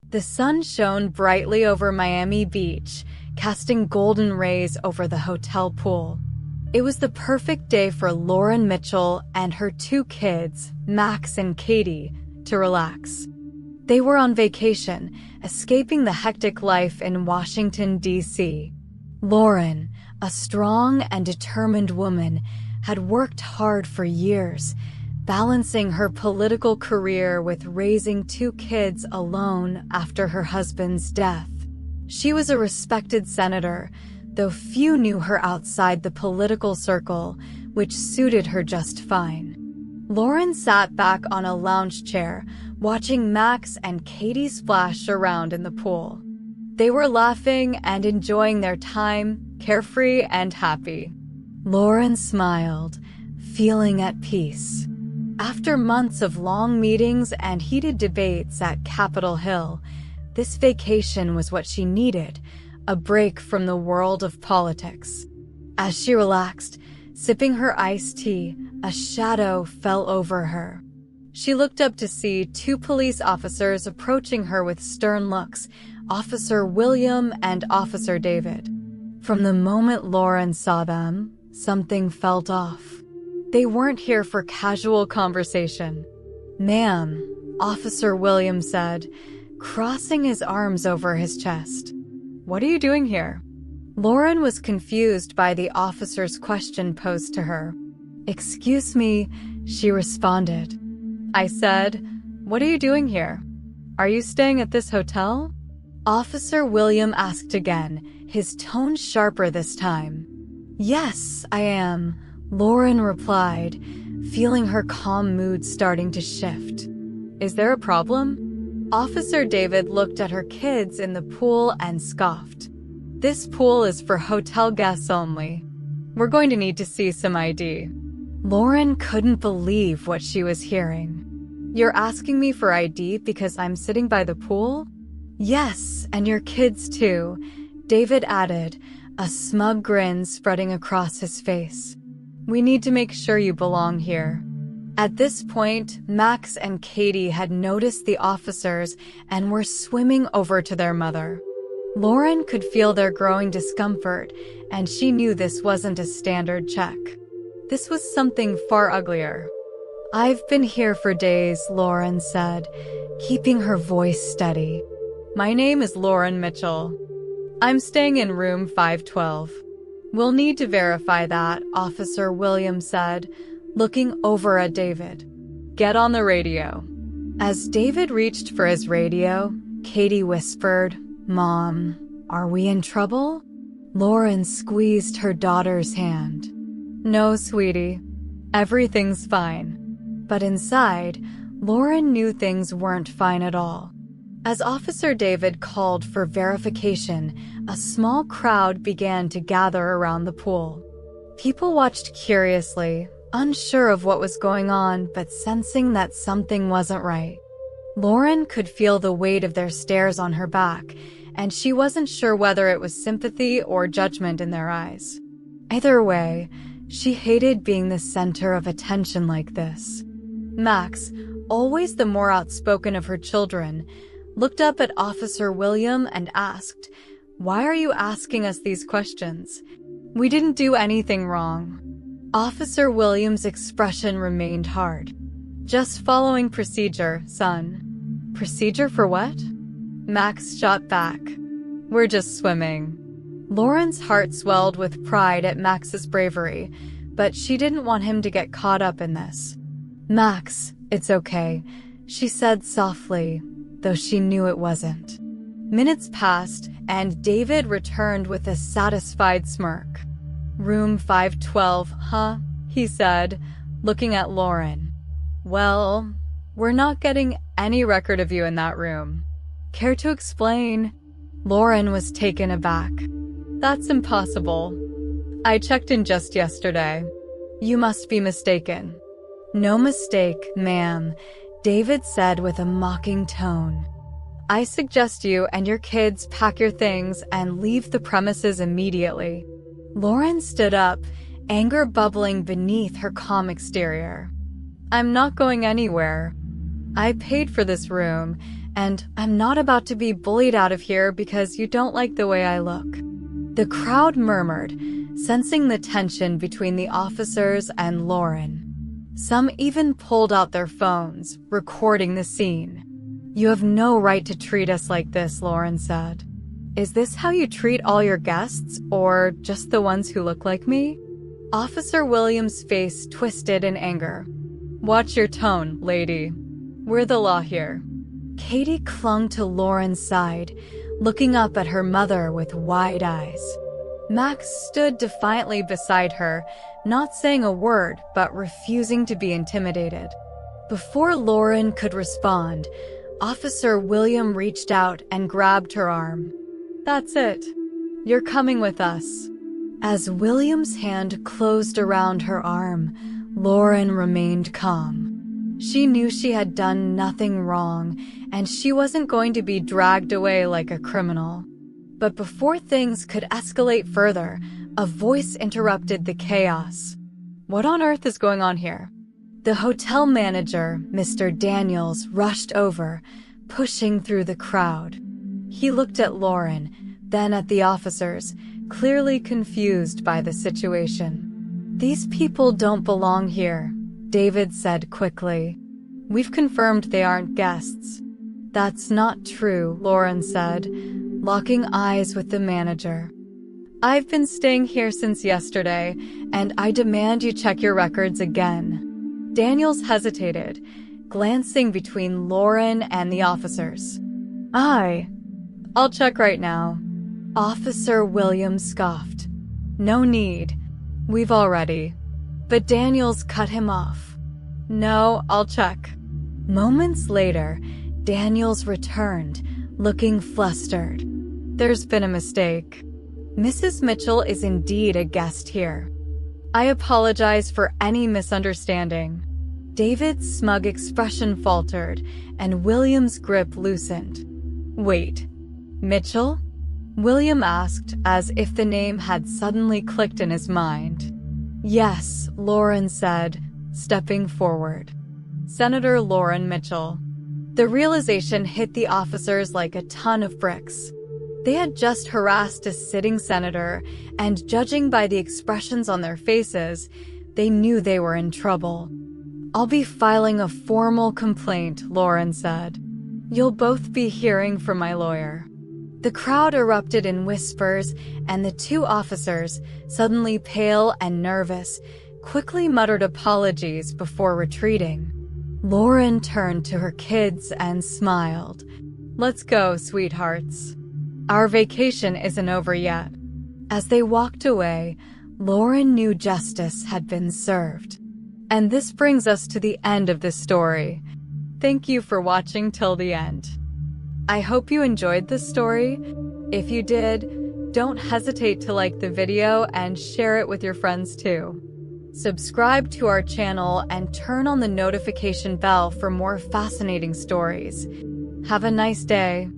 The sun shone brightly over Miami Beach, casting golden rays over the hotel pool. It was the perfect day for Lauren Mitchell and her two kids, Max and Katie, to relax. They were on vacation, escaping the hectic life in Washington, D.C. Lauren, a strong and determined woman, had worked hard for years, balancing her political career with raising two kids alone after her husband's death. She was a respected senator, though few knew her outside the political circle, which suited her just fine. Lauren sat back on a lounge chair, watching Max and Katie splash around in the pool. They were laughing and enjoying their time, carefree and happy. Lauren smiled, feeling at peace. After months of long meetings and heated debates at Capitol Hill, this vacation was what she needed, a break from the world of politics. As she relaxed, sipping her iced tea, a shadow fell over her. She looked up to see two police officers approaching her with stern looks, Officer William and Officer David. From the moment Lauren saw them, something felt off. They weren't here for casual conversation. "Ma'am," Officer William said, crossing his arms over his chest. "What are you doing here?" Lauren was confused by the officer's question posed to her. "Excuse me," she responded. "I said, what are you doing here? Are you staying at this hotel?" Officer William asked again, his tone sharper this time. "Yes, I am," Lauren replied, feeling her calm mood starting to shift. "Is there a problem?" Officer David looked at her kids in the pool and scoffed. "This pool is for hotel guests only. We're going to need to see some ID." Lauren couldn't believe what she was hearing. "You're asking me for ID because I'm sitting by the pool?" "Yes, and your kids too," David added, a smug grin spreading across his face. "We need to make sure you belong here." At this point, Max and Katie had noticed the officers and were swimming over to their mother. Lauren could feel their growing discomfort, and she knew this wasn't a standard check. This was something far uglier. "I've been here for days," Lauren said, keeping her voice steady. "My name is Lauren Mitchell. I'm staying in room 512. We'll need to verify that," Officer William said, looking over at David. "Get on the radio." As David reached for his radio, Katie whispered, "Mom, are we in trouble?" Lauren squeezed her daughter's hand. "No, sweetie. Everything's fine." But inside, Lauren knew things weren't fine at all. As Officer David called for verification, a small crowd began to gather around the pool. People watched curiously, unsure of what was going on but sensing that something wasn't right. Lauren could feel the weight of their stares on her back, and she wasn't sure whether it was sympathy or judgment in their eyes. Either way, she hated being the center of attention like this. Max, always the more outspoken of her children, looked up at Officer William and asked, "Why are you asking us these questions? We didn't do anything wrong." Officer William's expression remained hard. "Just following procedure, son." "Procedure for what?" Max shot back. "We're just swimming." Lauren's heart swelled with pride at Max's bravery, but she didn't want him to get caught up in this. "Max, it's okay," she said softly, though she knew it wasn't. Minutes passed, and David returned with a satisfied smirk. "Room 512, huh?" he said, looking at Lauren. "Well, we're not getting any record of you in that room. Care to explain?" Lauren was taken aback. "That's impossible. I checked in just yesterday. You must be mistaken." "No mistake, ma'am," David said with a mocking tone. "I suggest you and your kids pack your things and leave the premises immediately." Lauren stood up, anger bubbling beneath her calm exterior. "I'm not going anywhere. I paid for this room, and I'm not about to be bullied out of here because you don't like the way I look." The crowd murmured, sensing the tension between the officers and Lauren. Some even pulled out their phones, recording the scene. "You have no right to treat us like this," Lauren said. "Is this how you treat all your guests, or just the ones who look like me?" Officer Williams' face twisted in anger. "Watch your tone, lady. We're the law here." Katie clung to Lauren's side, looking up at her mother with wide eyes. Max stood defiantly beside her, not saying a word, but refusing to be intimidated. Before Lauren could respond, Officer William reached out and grabbed her arm. "That's it. You're coming with us." As William's hand closed around her arm, Lauren remained calm. She knew she had done nothing wrong, and she wasn't going to be dragged away like a criminal. But before things could escalate further, a voice interrupted the chaos. "What on earth is going on here?" The hotel manager, Mr. Daniels, rushed over, pushing through the crowd. He looked at Lauren, then at the officers, clearly confused by the situation. "These people don't belong here," David said quickly. "We've confirmed they aren't guests." "That's not true," Lauren said, locking eyes with the manager. "I've been staying here since yesterday, and I demand you check your records again." Daniels hesitated, glancing between Lauren and the officers. I'll check right now." Officer Williams scoffed. "No need. We've already." But Daniels cut him off. "No, I'll check." Moments later, Daniels returned, looking flustered. "There's been a mistake. Mrs. Mitchell is indeed a guest here. I apologize for any misunderstanding." David's smug expression faltered, and William's grip loosened. "Wait, Mitchell?" William asked, as if the name had suddenly clicked in his mind. "Yes," Lauren said, stepping forward. "Senator Lauren Mitchell." The realization hit the officers like a ton of bricks. They had just harassed a sitting senator, and judging by the expressions on their faces, they knew they were in trouble. "I'll be filing a formal complaint," Lauren said. "You'll both be hearing from my lawyer." The crowd erupted in whispers, and the two officers, suddenly pale and nervous, quickly muttered apologies before retreating. Lauren turned to her kids and smiled. "Let's go, sweethearts. Our vacation isn't over yet." As they walked away, Lauren knew justice had been served. And this brings us to the end of this story. Thank you for watching till the end. I hope you enjoyed this story. If you did, don't hesitate to like the video and share it with your friends too. Subscribe to our channel and turn on the notification bell for more fascinating stories. Have a nice day.